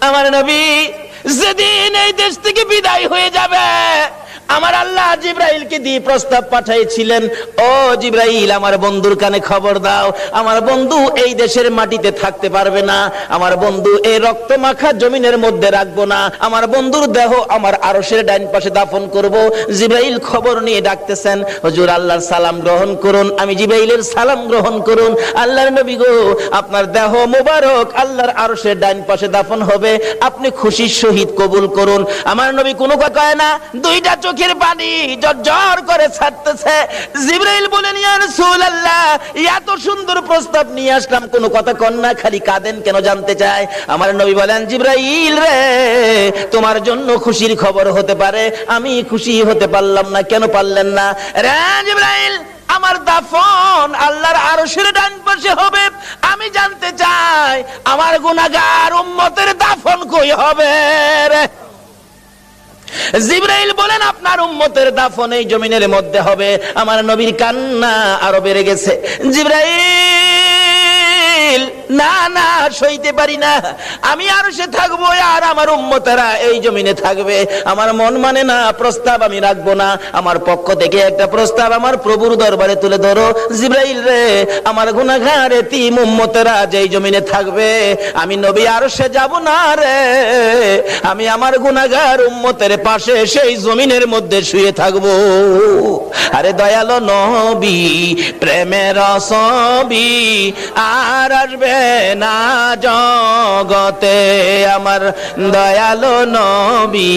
আমার নবী যেদিন এই দেশ থেকে বিদায় হয়ে যাবে, আমার আল্লাহ জিব্রাইলকে দিয়ে প্রস্তাব পাঠিয়েছিলেন, ও জিব্রাইল আমার বন্ধুর কানে খবর দাও, আমার বন্ধু এই দেশের মাটিতে থাকতে পারবে না, আমার বন্ধু এই রক্তমাখা জমিনের মধ্যে রাখবো না, আমার বন্ধুর দেহ আমার আরশের ডাইন পাশে দাফন করব। জিব্রাইল খবর নিয়ে ডাকতেছেন, হুজুর আল্লাহর সালাম গ্রহণ করুন। আমি জিব্রাইলের সালাম গ্রহণ করুন। আল্লাহর নবী গো, আপনার দেহ মোবারক আল্লাহর আরশের ডাইন পাশে দাফন হবে, আপনি খুশির সহিত কবুল করুন। আমার নবী কোনো কথা কয় না, দুইটা চোখের পানি ঝরঝর করে ছাড়তেছে। জিবরাইল বলেন, ইয়া রাসূলুল্লাহ, এত সুন্দর প্রস্তাব নিয়ে আসলাম, কোনো কথা কন না, খালি কাঁদেন কেন জানতে চায়। আমার নবী বলেন, জিবরাইল রে, তোমার জন্য খুশির খবর হতে পারে, আমি খুশি হতে পারলাম না, কেন পারলেন না? রে জিবরাইল, আমার দাফন আল্লাহর আরশের ডান পাশে হবে, আমি জানতে চাই আমার গুনাহগার উম্মতের দাফন কই হবে রে? জিবরাইল বলেন, আপনার উম্মতের দাফন এই জমিনের মধ্যে হবে। আমার নবীর কান্না আরো বেড়ে গেছে। জিবরাইল, না না, সইতে পারি না, আমি আরশে থাকবো আর আমার উম্মতেরা এই জমিনে থাকবে, আমার মন মানে না, প্রস্তাব আমি রাখবো না, আমার পক্ষ থেকে একটা প্রস্তাব আমার প্রভুর দরবারে তুলে ধরো। জিবরাইল রে, আমার গুনাহগার এতিম উম্মতেরা যেই জমিনে থাকবে, আমি নবী আরশে যাব না রে, আমি আমার গুনাহগার উম্মতের পাশে সেই জমিনের মধ্যে শুয়ে থাকবো। আরে দয়ালো নবী, প্রেমের ছবি আর আসবে না জগতে, আমার দয়ালো নবী।